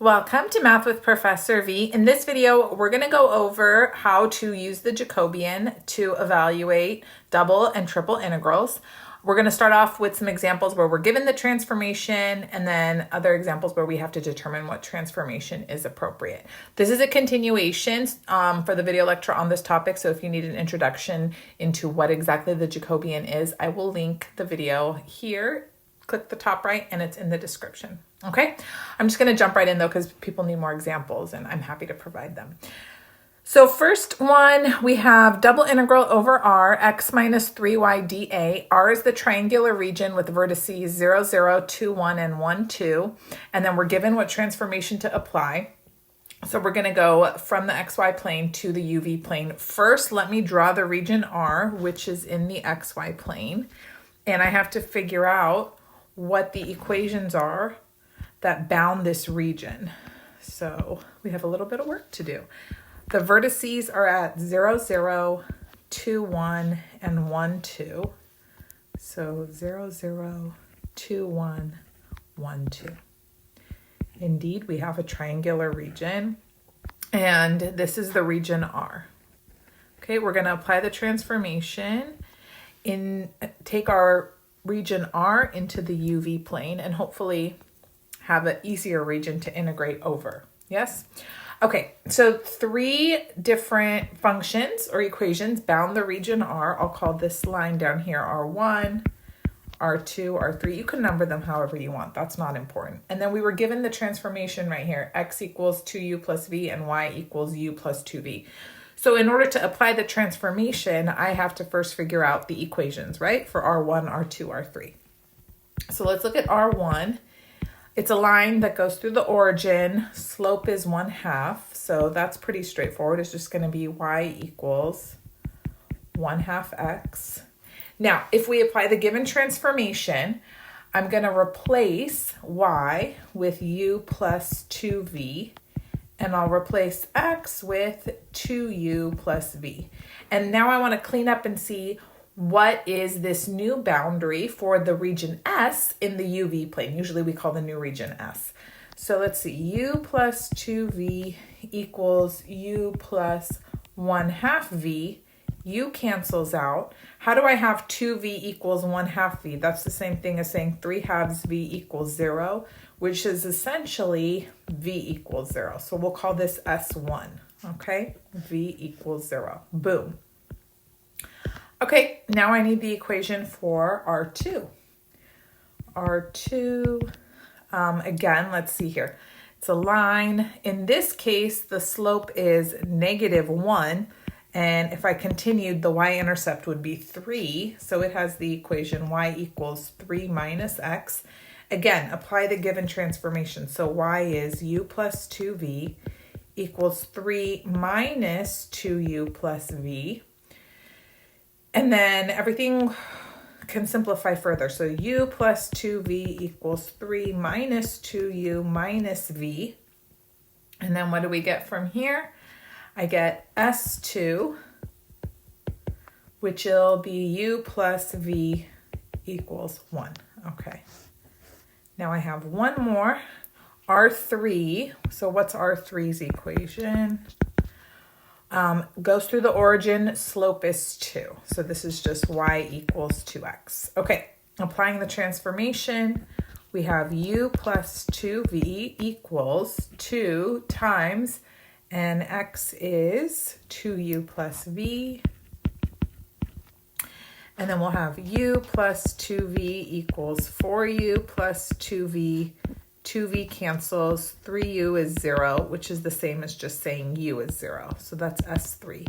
Welcome to Math with Professor V. In this video, we're going to go over how to use the Jacobian to evaluate double and triple integrals. We're going to start off with some examples where we're given the transformation and then other examples where we have to determine what transformation is appropriate. This is a continuation for the video lecture on this topic, so if you need an introduction into what exactly the Jacobian is, I will link the video here. Click the top right and it's in the description. Okay, I'm just going to jump right in though because people need more examples and I'm happy to provide them. So first one, we have double integral over r, x minus 3y dA. R is the triangular region with vertices 0, 0, 2, 1, and 1, 2. And then we're given what transformation to apply. So we're going to go from the xy plane to the uv plane. First, let me draw the region r, which is in the xy plane. And I have to figure out what the equations are that bound this region. So we have a little bit of work to do. The vertices are at 0, 0, 2, 1, and 1, 2. So 0, 0, 2, 1, 1, 2. Indeed, we have a triangular region, and this is the region R. Okay, we're going to apply the transformation, take our region R into the UV plane, and hopefully have an easier region to integrate over. Yes? Okay, so three different functions or equations bound the region R. I'll call this line down here R1, R2, R3. You can number them however you want. That's not important. And then we were given the transformation right here. X equals 2u plus v and y equals u plus 2v. So in order to apply the transformation, I have to first figure out the equations, right? For R1, R2, R3. So let's look at R1. It's a line that goes through the origin. Slope is 1/2. So that's pretty straightforward. It's just going to be y equals 1/2 x. Now, if we apply the given transformation, I'm going to replace y with u plus 2v. And I'll replace x with 2u plus v. And now I want to clean up and see what is this new boundary for the region S in the UV plane. Usually we call the new region S. So let's see, u plus 2v equals u plus 1/2 v. U cancels out. How do I have 2v equals 1/2 v? That's the same thing as saying 3/2 v equals 0, which is essentially v equals 0. So we'll call this S1, okay? V equals 0. Boom. Okay, now I need the equation for R2. R2, again, let's see here. It's a line. In this case, the slope is -1. And if I continued, the y-intercept would be 3. So it has the equation y equals 3 minus x. Again, apply the given transformation. So y is u plus 2v equals 3 minus 2u plus v. And then everything can simplify further. So u plus 2v equals 3 minus 2u minus v. And then what do we get from here? I get S2, which will be u plus v equals 1. Okay. Now I have one more, R3. So what's R3's equation? Goes through the origin, slope is 2. So this is just y equals 2x. Okay, applying the transformation, we have u plus 2v equals 2 times, and x is 2u plus v. And then we'll have u plus 2v equals 4u plus 2v. 2v cancels, 3u is 0, which is the same as just saying u is 0. So that's S3.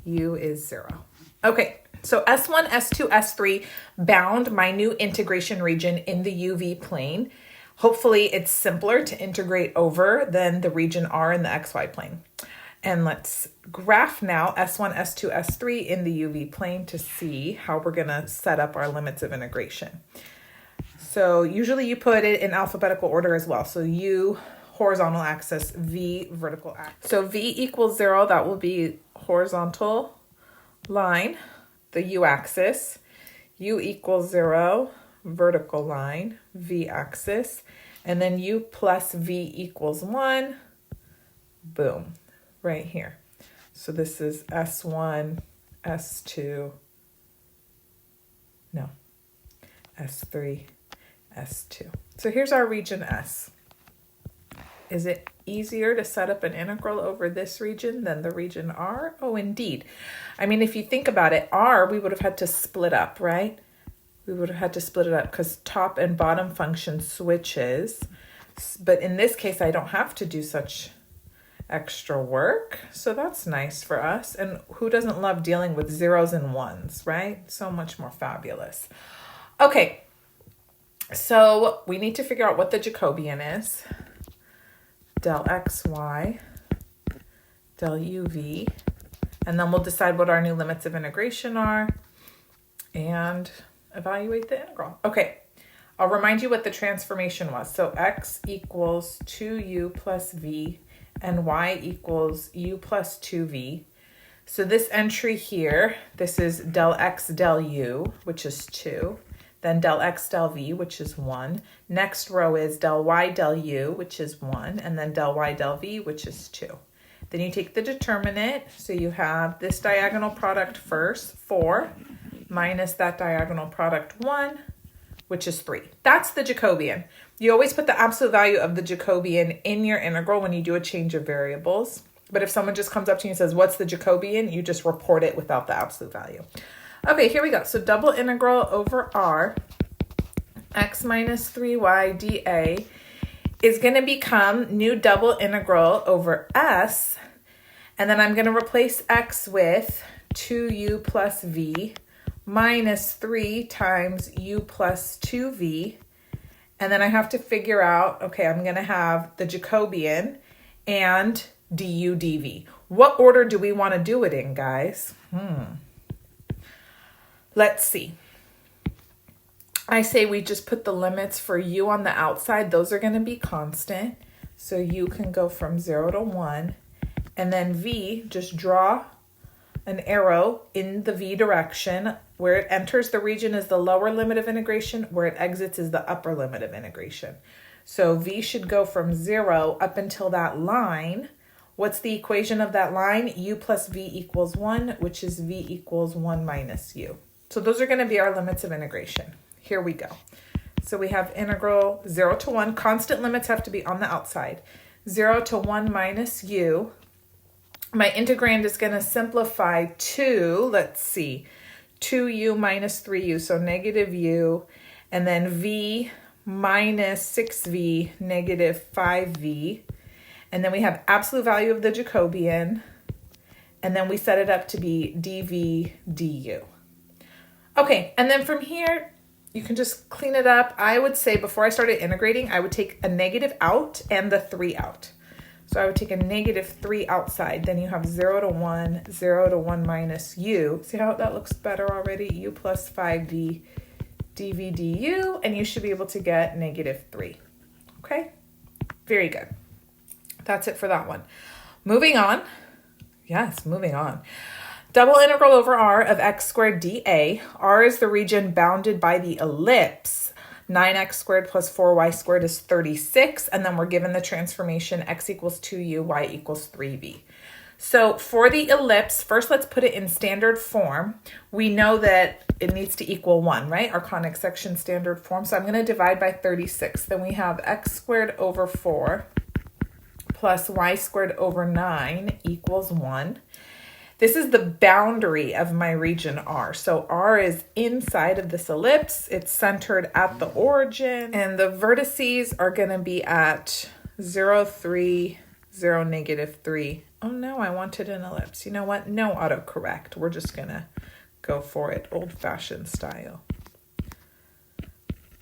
U is 0. Okay, so S1, S2, S3 bound my new integration region in the UV plane. Hopefully it's simpler to integrate over than the region R in the XY plane. And let's graph now S1, S2, S3 in the UV plane to see how we're going to set up our limits of integration. So usually you put it in alphabetical order as well. So U horizontal axis, V vertical axis. So V equals 0, that will be horizontal line, the U axis. U equals 0, vertical line, V axis. And then u plus v equals 1. Boom, right here. So this is S1, S2, no, S3, S2. So here's our region S. Is it easier to set up an integral over this region than the region R? Oh, indeed. I mean, if you think about it, R, we would have had to split up, right? We would have had to split it up because top and bottom function switches. But in this case, I don't have to do such extra work. So that's nice for us. And who doesn't love dealing with zeros and ones, right? So much more fabulous. Okay, so we need to figure out what the Jacobian is. Del xy, del uv, and then we'll decide what our new limits of integration are and evaluate the integral. Okay, I'll remind you what the transformation was. So x equals 2u plus v and y equals u plus 2v. So this entry here, this is del x del u, which is 2. Then del x del v, which is 1. Next row is del y del u, which is 1. And then del y del v, which is 2. Then you take the determinant. So you have this diagonal product first, 4, minus that diagonal product, 1, which is 3. That's the Jacobian. You always put the absolute value of the Jacobian in your integral when you do a change of variables. But if someone just comes up to you and says, what's the Jacobian? You just report it without the absolute value. Okay, here we go. So double integral over R, x minus 3y dA is going to become new double integral over S. And then I'm going to replace x with 2u plus v minus 3 times u plus 2v. And then I have to figure out, okay, I'm going to have the Jacobian and du dv. What order do we want to do it in, guys? Let's see. I say we just put the limits for u on the outside. Those are going to be constant. So u can go from 0 to 1. And then v, just draw an arrow in the v direction. Where it enters the region is the lower limit of integration. Where it exits is the upper limit of integration. So v should go from 0 up until that line. What's the equation of that line? U plus v equals 1, which is v equals 1 minus u. So those are going to be our limits of integration. Here we go. So we have integral 0 to 1. Constant limits have to be on the outside. 0 to 1 minus u. My integrand is going to simplify to, let's see, 2u minus 3u, so negative u, and then v minus 6v, negative 5v. And then we have absolute value of the Jacobian, and then we set it up to be dv du. Okay, and then from here, you can just clean it up. I would say before I started integrating, I would take a negative out and the 3 out. So I would take a negative 3 outside. Then you have 0 to 1, 0 to 1 minus u. See how that looks better already? U plus 5v dv du, and you should be able to get negative 3. Okay, very good. That's it for that one. Moving on. Yes, moving on. Double integral over R of x squared dA. R is the region bounded by the ellipse. 9x squared plus 4y squared is 36. And then we're given the transformation x equals 2u, y equals 3v. So for the ellipse, first let's put it in standard form. We know that it needs to equal 1, right? Our conic section standard form. So I'm going to divide by 36. Then we have x squared over 4 plus y squared over 9 equals 1. This is the boundary of my region R. So R is inside of this ellipse. It's centered at the origin. And the vertices are going to be at 0, 3, 0, negative 3. Oh no, I wanted an ellipse. You know what? No autocorrect. We're just going to go for it old-fashioned style.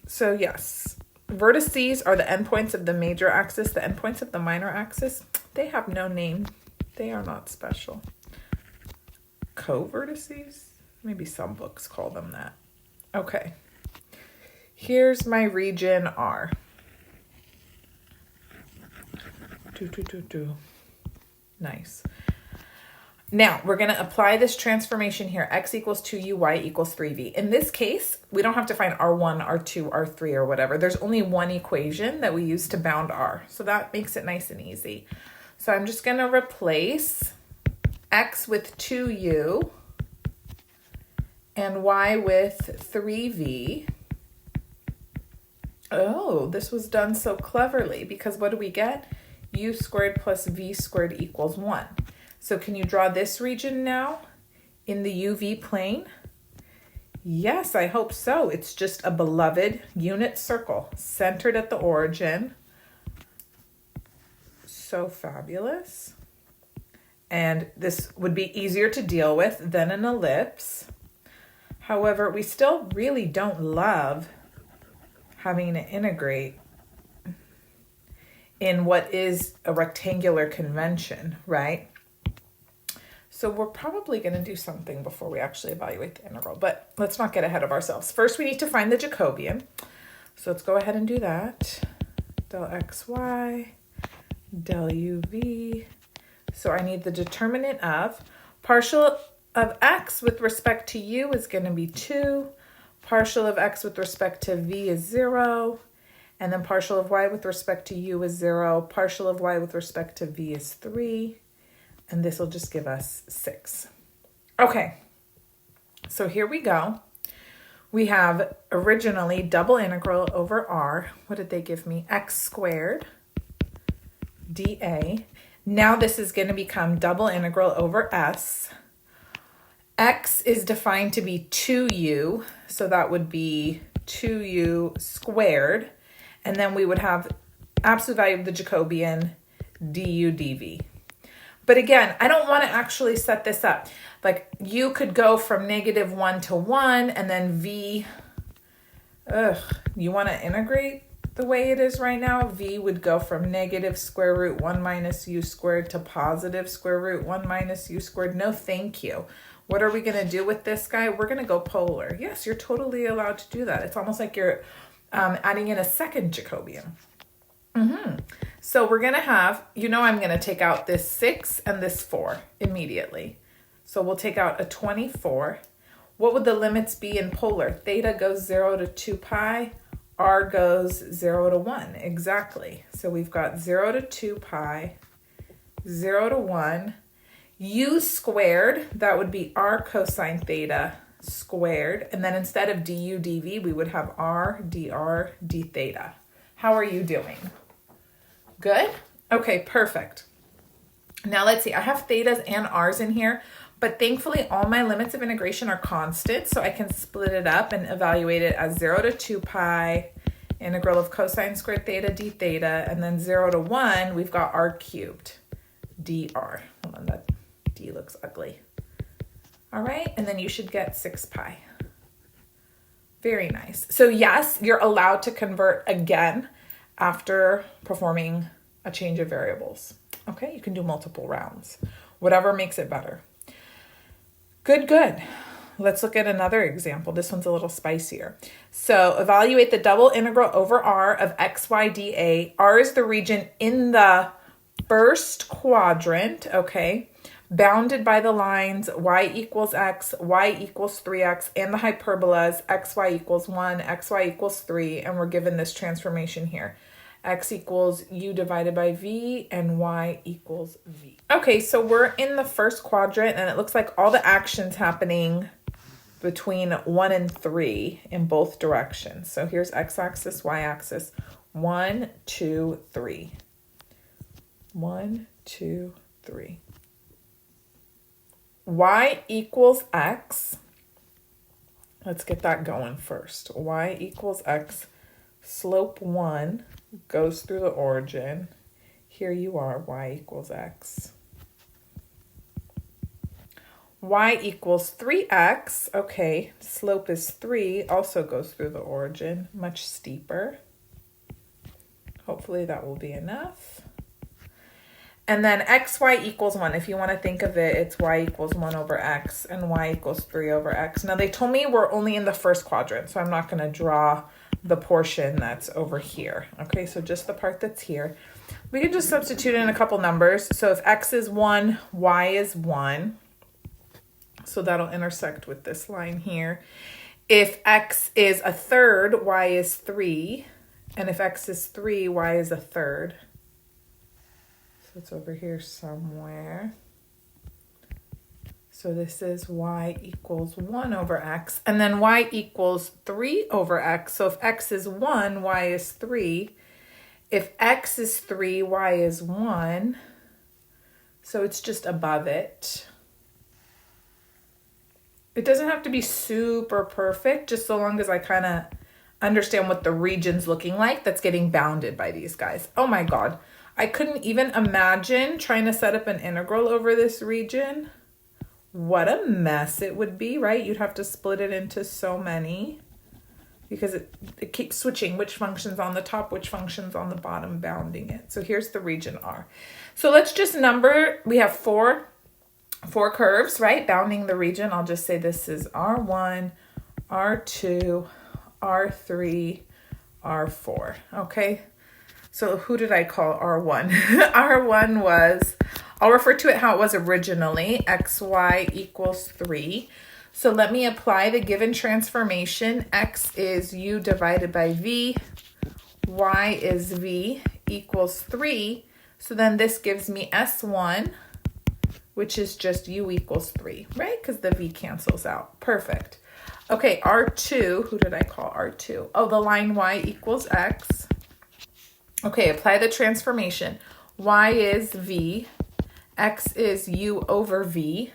So yes, vertices are the endpoints of the major axis. The endpoints of the minor axis, they have no name. They are not special. Co-vertices? Maybe some books call them that. Okay. Here's my region R. Nice. Now, we're going to apply this transformation here, x equals 2u, y equals 3v. In this case, we don't have to find r1, r2, r3, or whatever. There's only one equation that we use to bound r. So that makes it nice and easy. So I'm just going to replace x with 2u and y with 3v. Oh, this was done so cleverly because what do we get? U squared plus v squared equals 1. So can you draw this region now in the UV plane? Yes, I hope so. It's just a beloved unit circle centered at the origin. So fabulous. And this would be easier to deal with than an ellipse. However, we still really don't love having to integrate in what is a rectangular convention, right? So we're probably going to do something before we actually evaluate the integral, but let's not get ahead of ourselves. First, we need to find the Jacobian. So let's go ahead and do that. Del xy, del uv. So I need the determinant of partial of x with respect to u is going to be 2. Partial of x with respect to v is 0. And then partial of y with respect to u is 0. Partial of y with respect to v is 3. And this will just give us 6. Okay, so here we go. We have originally double integral over r. What did they give me? X squared dA. Now this is going to become double integral over s. X is defined to be 2u, so that would be 2u squared. And then we would have absolute value of the Jacobian du dv. But again, I don't want to actually set this up. Like u could go from -1 to 1 and then v, you want to integrate the way it is right now? V would go from negative square root 1 minus u squared to positive square root 1 minus u squared. No, thank you. What are we going to do with this guy? We're going to go polar. Yes, you're totally allowed to do that. It's almost like you're adding in a second Jacobian. So we're going to have, I'm going to take out this 6 and this 4 immediately. So we'll take out a 24. What would the limits be in polar? Theta goes 0 to 2 pi. R goes 0 to 1. Exactly. So we've got 0 to 2 pi, 0 to 1. U squared, that would be r cosine theta squared. And then instead of du dv, we would have r dr d theta. How are you doing? Good? Okay, perfect. Now let's see. I have thetas and r's in here, but thankfully all my limits of integration are constant, so I can split it up and evaluate it as 0 to 2 pi, integral of cosine squared theta d theta, and then 0 to 1, we've got r cubed dr. Hold on, that d looks ugly. All right, and then you should get 6 pi. Very nice. So yes, you're allowed to convert again after performing a change of variables. Okay, you can do multiple rounds, whatever makes it better. Good. Let's look at another example. This one's a little spicier. So evaluate the double integral over r of xy dA. R is the region in the first quadrant, okay, bounded by the lines y equals x, y equals 3x, and the hyperbolas xy equals 1, xy equals 3, and we're given this transformation here. X equals u divided by v, and y equals v. Okay, so we're in the first quadrant, and it looks like all the actions happening between 1 and 3 in both directions. So here's x-axis, y-axis, 1, 2, 3. 1, 2, 3. Y equals x. Let's get that going first. Y equals x. Slope 1 goes through the origin. Here you are, y equals x. Y equals 3x. Okay, slope is 3, also goes through the origin, much steeper. Hopefully that will be enough. And then xy equals 1. If you want to think of it, it's y equals 1 over x and y equals 3 over x. Now they told me we're only in the first quadrant, so I'm not going to draw the portion that's over here. Okay, so just the part that's here. We can just substitute in a couple numbers. So if x is 1, y is 1. So that'll intersect with this line here. If x is a third, y is 3. And if x is 3, y is a third. So it's over here somewhere. So this is y equals 1 over x. And then y equals 3 over x. So if x is 1, y is 3. If x is 3, y is 1. So it's just above it. It doesn't have to be super perfect, just so long as I kind of understand what the region's looking like that's getting bounded by these guys. Oh my God. I couldn't even imagine trying to set up an integral over this region. What a mess it would be, right? You'd have to split it into so many because it keeps switching which function's on the top, which function's on the bottom, bounding it. So here's the region R. So let's just number, we have four curves, right? Bounding the region. I'll just say this is R1, R2, R3, R4. Okay. So who did I call R1? R1 was, I'll refer to it how it was originally, xy equals 3. So let me apply the given transformation. X is u divided by v. Y is v equals 3. So then this gives me S1, which is just u equals 3, right? Because the v cancels out. Perfect. Okay, R2, who did I call R2? Oh, the line y equals x. Okay, apply the transformation. Y is v. X is u over v.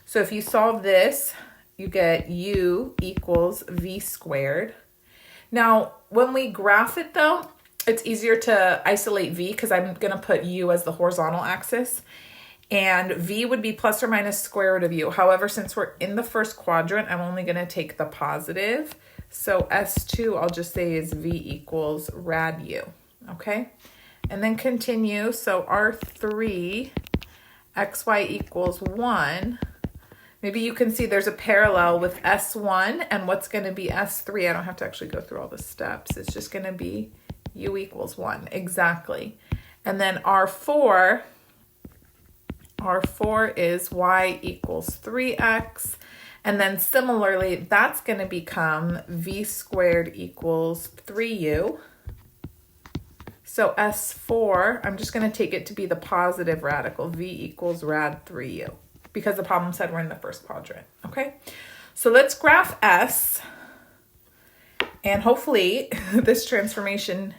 So if you solve this, you get u equals v squared. Now, when we graph it though, it's easier to isolate v because I'm going to put u as the horizontal axis. And v would be plus or minus square root of u. However, since we're in the first quadrant, I'm only going to take the positive. So S2, I'll just say is v equals rad u. Okay? And then continue. So R3, xy equals 1. Maybe you can see there's a parallel with S1 and what's going to be S3. I don't have to actually go through all the steps. It's just going to be u equals 1. Exactly. And then R4 is y equals 3x. And then similarly, that's going to become v squared equals 3u. So S4, I'm just going to take it to be the positive radical, v equals rad 3u, because the problem said we're in the first quadrant, okay? So let's graph S, and hopefully this transformation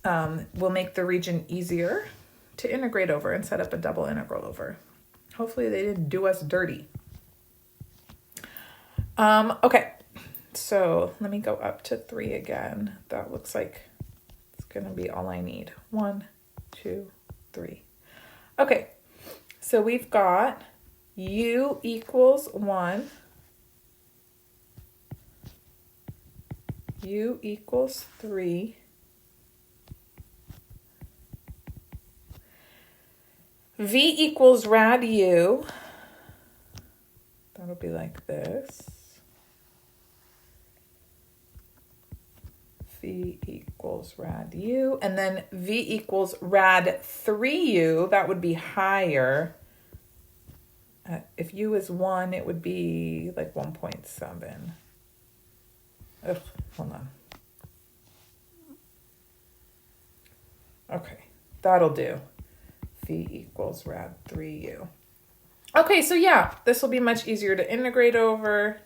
will make the region easier to integrate over and set up a double integral over. Hopefully they didn't do us dirty. Okay, so let me go up to 3 again. That looks like it's gonna be all I need. 1, 2, 3. Okay, so we've got u equals 1, u equals 3, v equals rad u. That'll be like this. V equals rad u. And then v equals rad 3u. That would be higher. If u is 1, it would be like 1.7. Ugh, hold on. Okay, that'll do. V equals rad 3u. Okay, so yeah, this will be much easier to integrate over.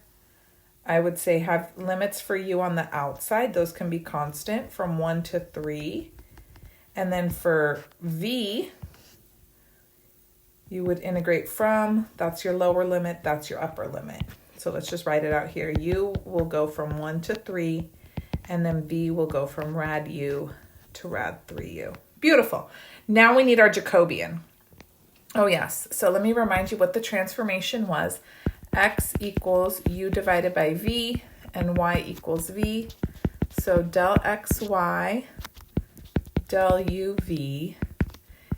I would say have limits for u on the outside. Those can be constant from 1 to 3. And then for v, you would integrate from, that's your lower limit, that's your upper limit. So let's just write it out here. U will go from 1 to 3, and then v will go from rad u to rad 3u. Beautiful. Now we need our Jacobian. Oh yes, so let me remind you what the transformation was. X equals u divided by v, and y equals v. So del xy, del uv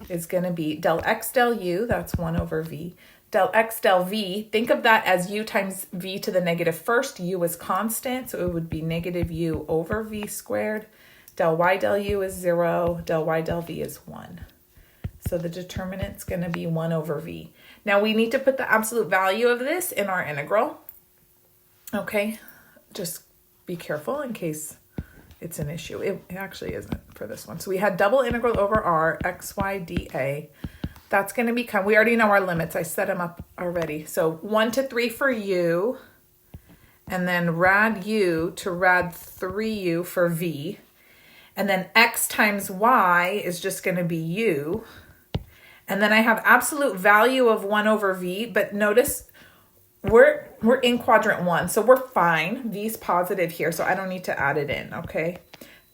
is going to be del x del u, that's 1 over v. Del x del v, think of that as u times v to the negative first. U is constant, so it would be negative u over v squared. Del y del u is 0. Del y del v is 1. So the determinant's going to be 1 over v. Now we need to put the absolute value of this in our integral. Okay, just be careful in case it's an issue. It actually isn't for this one. So we had double integral over r, xy dA. That's going to become, we already know our limits. I set them up already. So 1 to 3 for u, and then rad u to rad 3u for v. And then x times y is just going to be u. And then I have absolute value of 1 over v, but notice we're in quadrant 1, so we're fine. V's positive here, so I don't need to add it in, okay?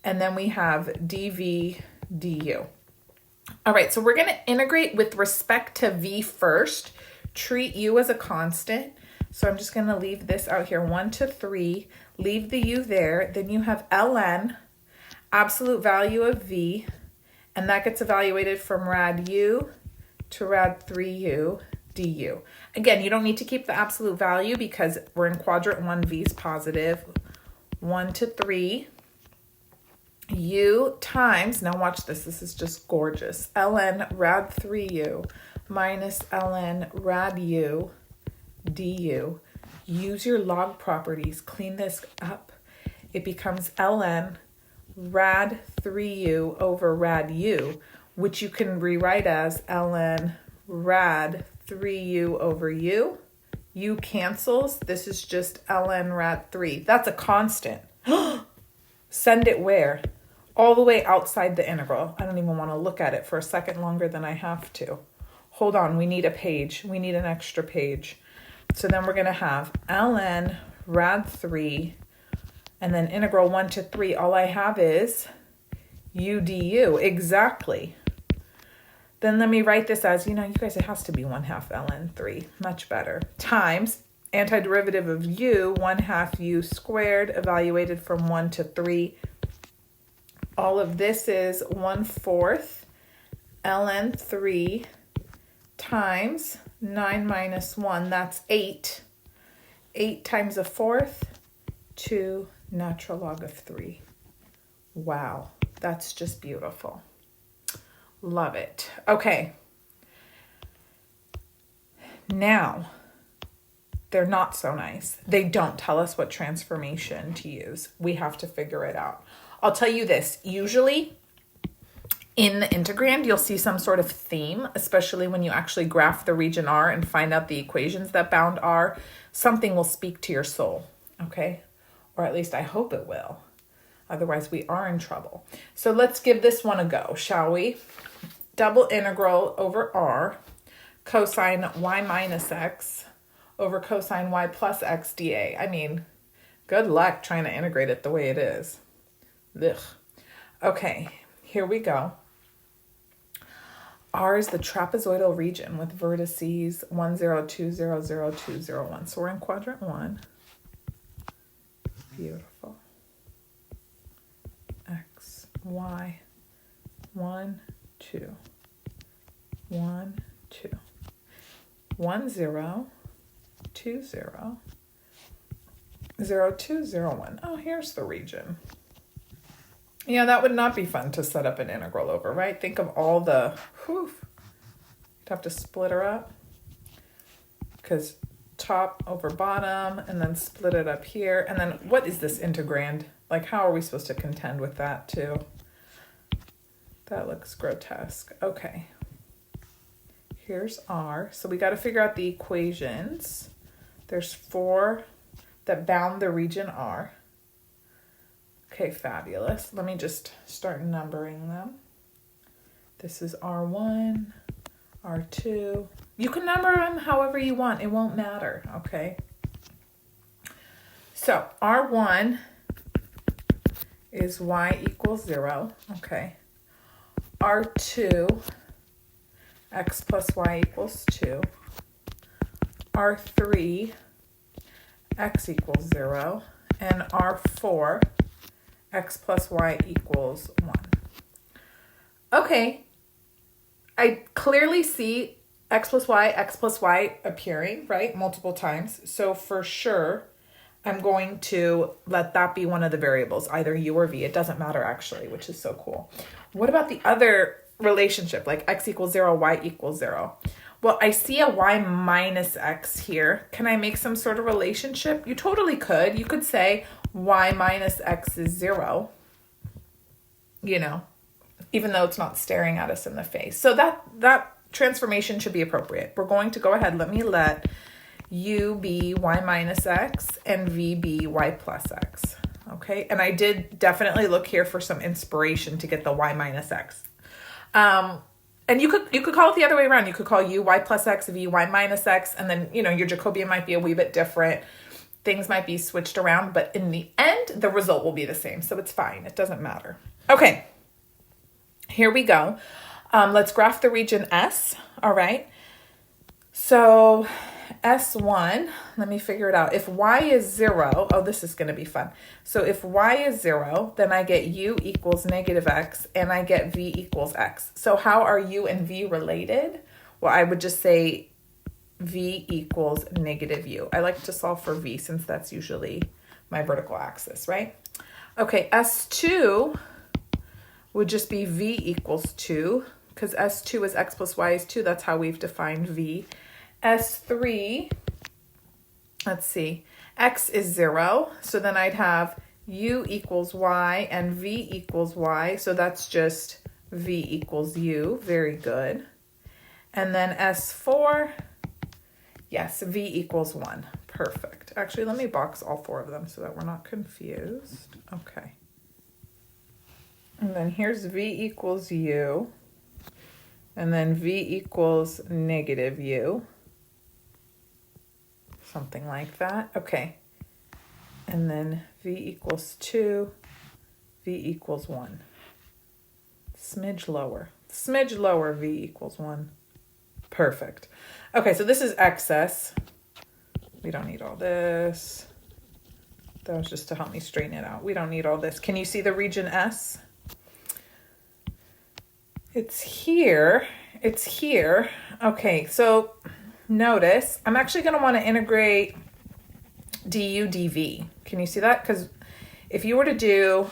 And then we have dv du. All right, so we're going to integrate with respect to v first. Treat u as a constant. So I'm just going to leave this out here, 1 to 3. Leave the u there. Then you have ln, absolute value of v, and that gets evaluated from rad u to rad 3u du. Again, you don't need to keep the absolute value because we're in quadrant 1, v is positive. 1 to 3 u times, now watch this, this is just gorgeous, ln rad 3u minus ln rad u du. Use your log properties, clean this up. It becomes ln rad 3u over rad u, which you can rewrite as ln rad 3u over u. U cancels. This is just ln rad 3. That's a constant. Send it where? All the way outside the integral. I don't even want to look at it for a second longer than I have to. Hold on, we need a page. We need an extra page. So then we're going to have ln rad 3 and then integral 1 to 3. All I have is u du. Exactly. Then let me write this as, you guys, it has to be 1/2 ln 3. Much better. Times antiderivative of u, 1/2 u squared, evaluated from 1 to 3. All of this is 1/4 ln 3 times 9 minus 1. That's 8. 8 times a fourth, 2 natural log of 3. Wow, that's just beautiful. Love it. Okay. Now, they're not so nice. They don't tell us what transformation to use. We have to figure it out. I'll tell you this. Usually, in the integrand, you'll see some sort of theme, especially when you actually graph the region R and find out the equations that bound R. Something will speak to your soul, okay? Or at least I hope it will. Otherwise, we are in trouble. So let's give this one a go, shall we? Double integral over R, cosine y minus x over cosine y plus x dA. I mean, good luck trying to integrate it the way it is. Ugh. Okay, here we go. R is the trapezoidal region with vertices 1, 0, 2, 0, 0, 2, 0, 1. So we're in quadrant 1. Beautiful. X, Y, 1, 2, 1, 2, 1, 0, 2, 0, 0, 2, 0, 1. Oh, here's the region. Yeah, that would not be fun to set up an integral over, right? Think of all the, you'd have to split her up because top over bottom and then split it up here. And then what is this integrand? Like, how are we supposed to contend with that too? That looks grotesque. Okay. Here's R. So we got to figure out the equations. There's 4 that bound the region R. Okay, fabulous. Let me just start numbering them. This is R1, R2. You can number them however you want. It won't matter, okay? So R1 is y equals 0, okay? R2, x plus y equals 2. R3, x equals 0. And R4, x plus y equals 1. Okay, I clearly see x plus y appearing, right? Multiple times. So for sure, I'm going to let that be one of the variables, either u or v. It doesn't matter actually, which is so cool. What about the other relationship, like x equals 0, y equals 0? Well, I see a y minus x here. Can I make some sort of relationship? You totally could. You could say y minus x is 0, you know, even though it's not staring at us in the face. So that transformation should be appropriate. We're going to go ahead. Let me let u be y minus x and v be y plus x. Okay, and I did definitely look here for some inspiration to get the y minus x. And you could call it the other way around. You could call u y plus x, v y minus x, and then, you know, your Jacobian might be a wee bit different. Things might be switched around, but in the end, the result will be the same. So it's fine. It doesn't matter. Okay, here we go. Let's graph the region S. All right. So S1, let me figure it out. If y is 0, oh, this is going to be fun. So if y is 0, then I get u equals negative x, and I get v equals x. So how are u and v related? Well, I would just say v equals negative u. I like to solve for v since that's usually my vertical axis, right? Okay, S2 would just be v equals 2, because S2 is x plus y is 2. That's how we've defined v. S3, let's see, x is 0, so then I'd have u equals y and v equals y, so that's just v equals u. Very good. And then S4, yes, v equals 1. Perfect. Actually, let me box all 4 of them so that we're not confused. Okay. And then here's v equals u, and then v equals negative u. Something like that. Okay. And then v equals 2, v equals 1. Smidge lower, v equals 1. Perfect. Okay, so this is excess. We don't need all this. That was just to help me straighten it out. We don't need all this. Can you see the region S? It's here. It's here. Okay, so notice, I'm actually going to want to integrate du dv. Can you see that? Because if you were to do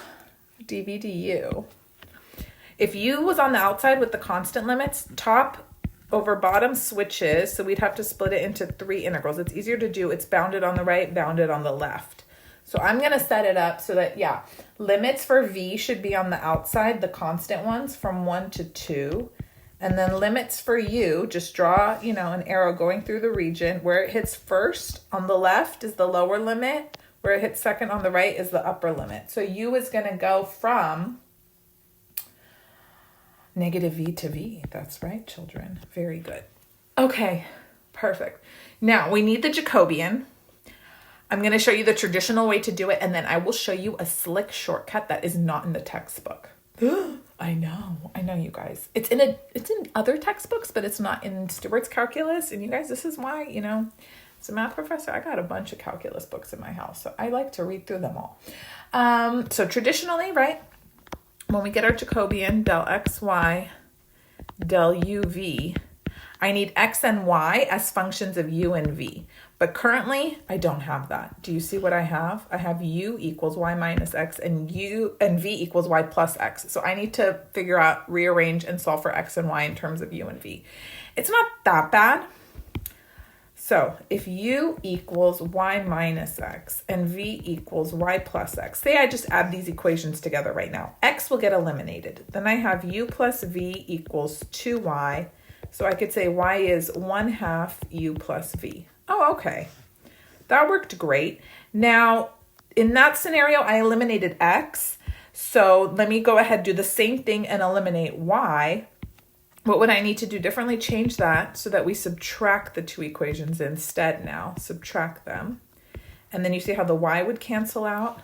dv du, if u was on the outside with the constant limits, top over bottom switches, so we'd have to split it into 3 integrals. It's easier to do. It's bounded on the right, bounded on the left. So I'm going to set it up so that, yeah, limits for v should be on the outside, the constant ones from 1 to 2. And then limits for u, just draw, you know, an arrow going through the region. Where it hits first on the left is the lower limit. Where it hits second on the right is the upper limit. So u is going to go from negative v to v. That's right, children. Very good. Okay, perfect. Now we need the Jacobian. I'm going to show you the traditional way to do it, and then I will show you a slick shortcut that is not in the textbook. I know, you guys. It's in other textbooks, but it's not in Stewart's calculus. And you guys, this is why, you know, as a math professor, I got a bunch of calculus books in my house, so I like to read through them all. So traditionally, right, when we get our Jacobian, del xy, del uv, I need x and y as functions of u and v. But currently, I don't have that. Do you see what I have? I have u equals y minus x and v equals y plus x. So I need to figure out, rearrange, and solve for x and y in terms of u and v. It's not that bad. So if u equals y minus x and v equals y plus x, say I just add these equations together right now, x will get eliminated. Then I have u plus v equals 2y. So I could say y is 1/2 u plus v. Oh, okay. That worked great. Now, in that scenario, I eliminated x. So let me go ahead, do the same thing and eliminate y. What would I need to do differently? Change that so that we subtract the 2 equations instead now. Subtract them. And then you see how the y would cancel out?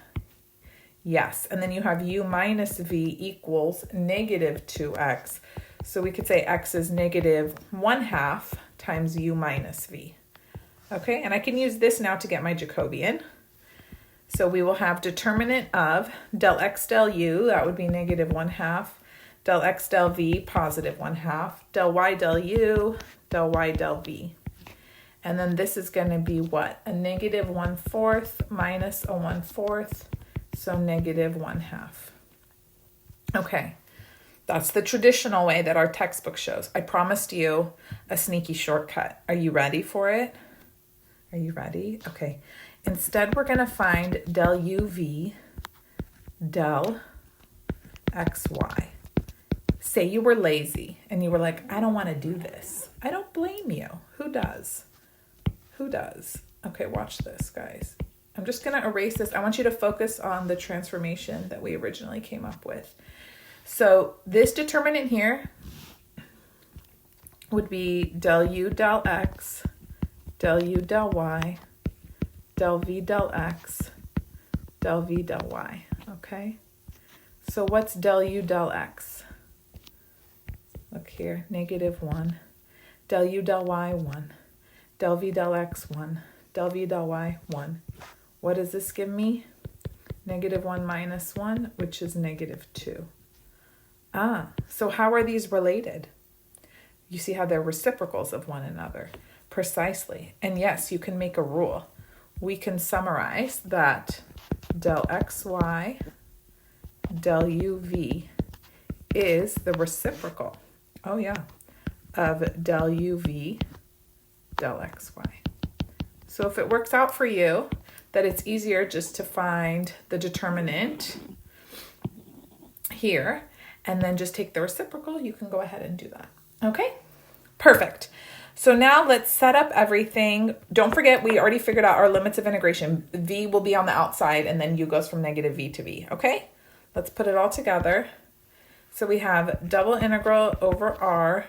Yes. And then you have u minus v equals negative 2x. So we could say x is negative 1/2 times u minus v. Okay, and I can use this now to get my Jacobian. So we will have determinant of del x del u, that would be negative 1/2, del x del v, positive 1/2, del y del u, del y del v. And then this is going to be what? A negative 1/4 minus a 1/4, so negative 1/2. Okay, that's the traditional way that our textbook shows. I promised you a sneaky shortcut. Are you ready for it? Are you ready? Okay, instead we're going to find del uv del xy. Say you were lazy and you were like, I don't want to do this. I don't blame you. Who does? Who does? Okay, watch this, guys. I'm just going to erase this. I want you to focus on the transformation that we originally came up with. So this determinant here would be del u del x, del u del y, del v del x, del v del y, okay? So what's del u del x? Look here, negative 1. Del u del y, 1. Del v del x, 1. Del v del y, 1. What does this give me? Negative 1 minus 1, which is negative 2. So how are these related? You see how they're reciprocals of one another. Precisely. And yes, you can make a rule. We can summarize that del xy del uv is the reciprocal, oh yeah, of del uv del xy. So if it works out for you that it's easier just to find the determinant here and then just take the reciprocal, you can go ahead and do that. Okay, perfect. So now let's set up everything. Don't forget, we already figured out our limits of integration. V will be on the outside and then u goes from negative v to v, okay? Let's put it all together. So we have double integral over r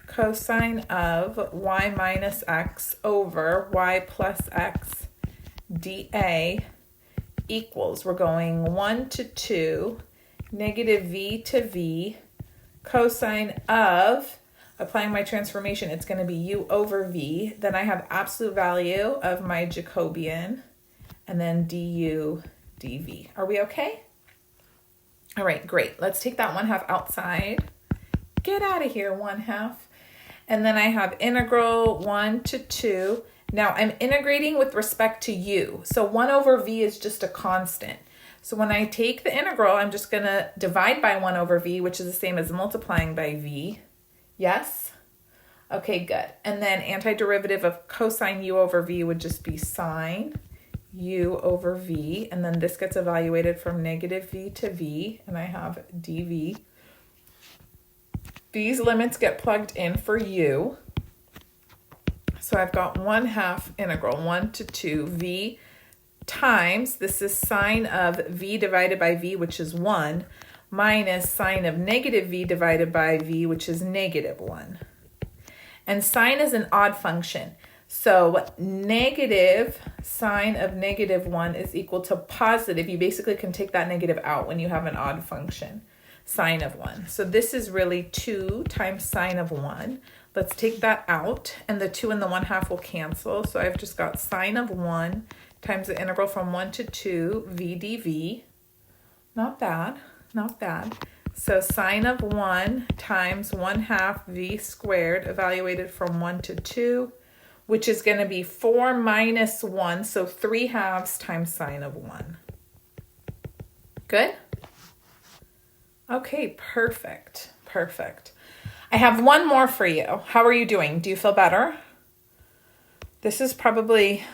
cosine of y minus x over y plus x dA equals, we're going 1 to 2, negative v to v, cosine of, applying my transformation, it's going to be u over v. Then I have absolute value of my Jacobian, and then du dv. Are we okay? All right, great. Let's take that 1/2 outside. Get out of here, 1/2. And then I have integral 1 to 2. Now I'm integrating with respect to u. So 1 over v is just a constant. So when I take the integral, I'm just going to divide by 1 over v, which is the same as multiplying by v. Yes? Okay, good. And then antiderivative of cosine u over v would just be sine u over v. And then this gets evaluated from negative v to v, and I have dv. These limits get plugged in for u. So I've got 1/2 integral 1 to 2 v times, this is sine of v divided by v, which is 1, minus sine of negative v divided by v, which is negative 1. And sine is an odd function. So negative sine of negative 1 is equal to positive. You basically can take that negative out when you have an odd function, sine of 1. So this is really 2 times sine of 1. Let's take that out, and the 2 and the 1/2 will cancel. So I've just got sine of 1 times the integral from 1 to 2 v dv. Not bad, not bad. So sine of 1 times 1/2 v squared evaluated from 1 to 2, which is going to be 4 minus 1, so 3/2 times sine of 1. Good? Okay, perfect, perfect. I have one more for you. How are you doing? Do you feel better? This is probably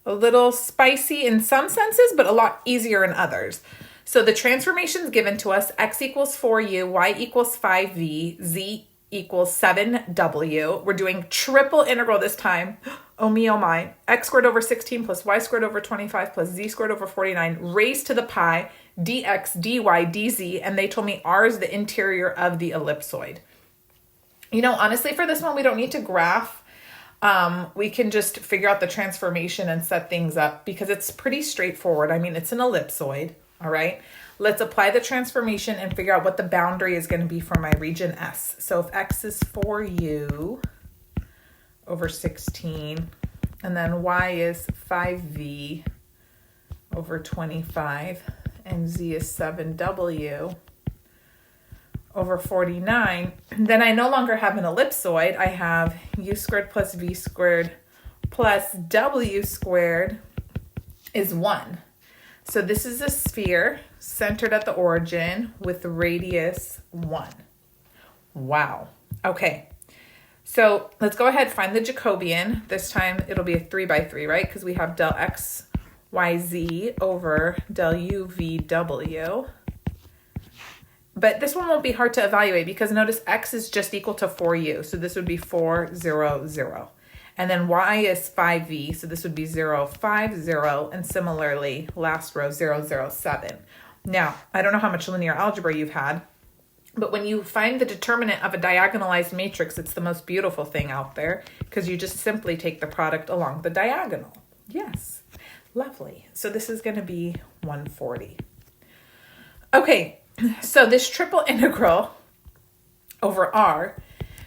a little spicy in some senses, but a lot easier in others. So the transformations given to us, x equals 4u, y equals 5v, z equals 7w. We're doing triple integral this time. Oh me, oh my. X squared over 16 plus y squared over 25 plus z squared over 49 raised to the pi dx, dy, dz, and they told me r is the interior of the ellipsoid. You know, honestly, for this one, we don't need to graph. We can just figure out the transformation and set things up because it's pretty straightforward. I mean, it's an ellipsoid, all right? Let's apply the transformation and figure out what the boundary is going to be for my region S. So if x is 4u over 16, and then y is 5v over 25, and z is 7w, over 49. Then I no longer have an ellipsoid. I have u squared plus v squared plus w squared is 1. So this is a sphere centered at the origin with radius 1. Wow. Okay. So let's go ahead and find the Jacobian. This time it'll be a 3 by 3, right? Because we have del x, y, z over del u, v, w. But this one won't be hard to evaluate because notice x is just equal to 4u. So this would be 4, 0, 0. And then y is 5v. So this would be 0, 5, 0. And similarly, last row, 0, 0, 7. Now, I don't know how much linear algebra you've had, but when you find the determinant of a diagonalized matrix, it's the most beautiful thing out there because you just simply take the product along the diagonal. Yes, lovely. So this is going to be 140. Okay, so this triple integral over R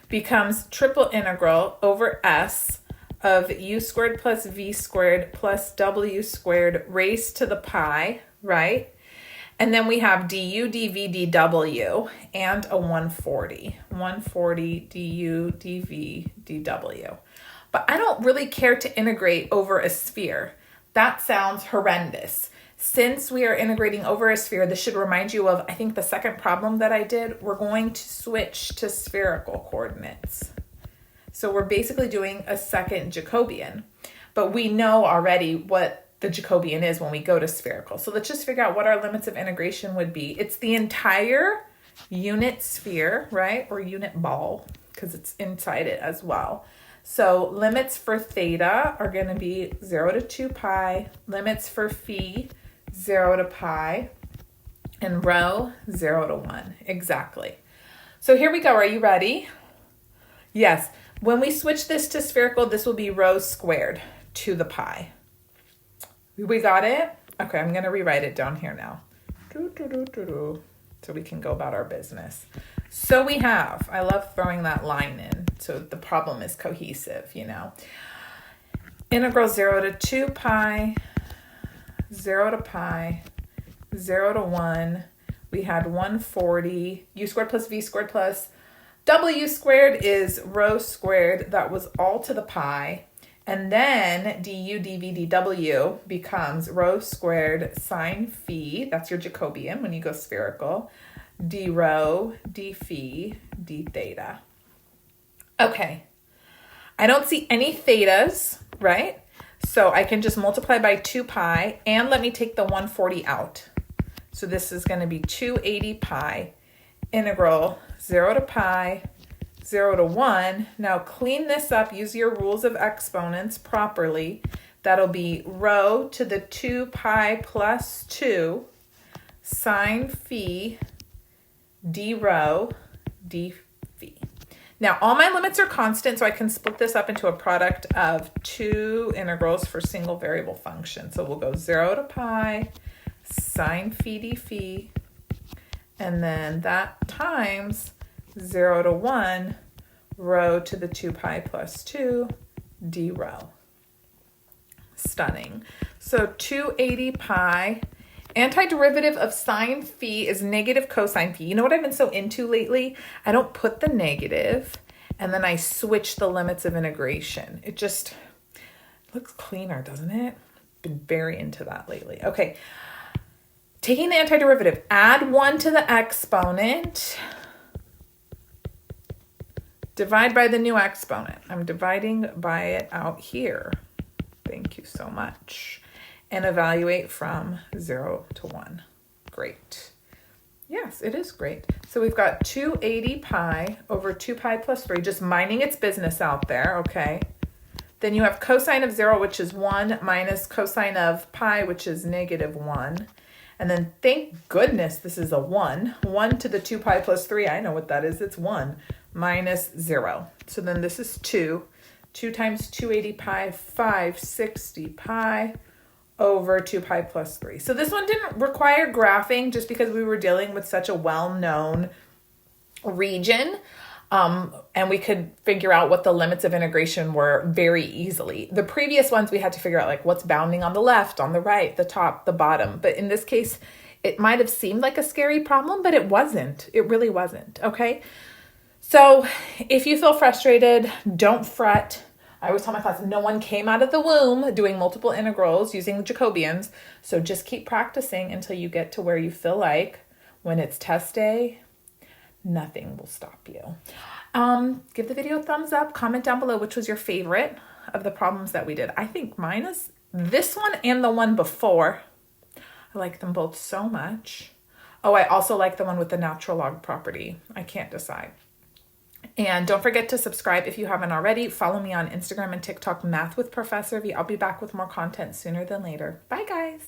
becomes triple integral over S of u squared plus v squared plus w squared raised to the pi, right? And then we have du, dv, dw, and a 140. 140 du, dv, dw. But I don't really care to integrate over a sphere. That sounds horrendous. Since we are integrating over a sphere, this should remind you of, I think, the second problem that I did. We're going to switch to spherical coordinates. So we're basically doing a second Jacobian. But we know already what the Jacobian is when we go to spherical. So let's just figure out what our limits of integration would be. It's the entire unit sphere, right? Or unit ball, because it's inside it as well. So limits for theta are going to be 0 to 2 pi. Limits for phi, 0 to pi. And rho, 0 to 1. Exactly. So here we go. Are you ready? Yes. When we switch this to spherical, this will be rho squared to the pi. We got it? Okay, I'm going to rewrite it down here now. So we can go about our business. So we have, I love throwing that line in so the problem is cohesive, you know. Integral 0 to 2 pi, 0 to pi, 0 to 1. We had 140. U squared plus v squared plus w squared is rho squared. That was all to the pi. And then du, dv, dw becomes rho squared sine phi. That's your Jacobian when you go spherical. D rho, d phi, d theta. Okay. I don't see any thetas, right? So I can just multiply by 2 pi and let me take the 140 out. So this is going to be 280 pi integral 0 to pi 0 to 1. Now clean this up. Use your rules of exponents properly. That'll be rho to the 2 pi plus 2 sine phi d rho d phi. Now all my limits are constant, so I can split this up into a product of two integrals for single variable function. So we'll go 0 to pi sine phi d phi, and then that times 0 to 1 rho to the 2 pi plus 2 d rho. Stunning. So 280 pi. Antiderivative of sine phi is negative cosine phi. You know what I've been so into lately? I don't put the negative and then I switch the limits of integration. It just looks cleaner, doesn't it? Been very into that lately. Okay. Taking the antiderivative, add 1 to the exponent. Divide by the new exponent. I'm dividing by it out here. Thank you so much. And evaluate from 0 to 1. Great. Yes, it is great. So we've got 280 pi over 2 pi plus 3, just minding its business out there, okay? Then you have cosine of 0, which is 1, minus cosine of pi, which is negative 1. And then thank goodness this is a 1. 1 to the 2 pi plus 3, I know what that is. It's 1 minus 0. So then this is 2. 2 times 280 pi, 560 pi over 2 pi plus 3. So this one didn't require graphing just because we were dealing with such a well-known region. And we could figure out what the limits of integration were very easily. The previous ones we had to figure out like what's bounding on the left, on the right, the top, the bottom. But in this case, It might have seemed like a scary problem, but it wasn't. It really wasn't, okay? So if you feel frustrated, don't fret. I always tell my class, no one came out of the womb doing multiple integrals using Jacobians. So just keep practicing until you get to where you feel like when it's test day, nothing will stop you. Give the video a thumbs up. Comment down below which was your favorite of the problems that we did. I think mine is this one and the one before. I like them both so much. Oh, I also like the one with the natural log property. I can't decide. And don't forget to subscribe if you haven't already. Follow me on Instagram and TikTok, Math with Professor V. I'll be back with more content sooner than later. Bye, guys.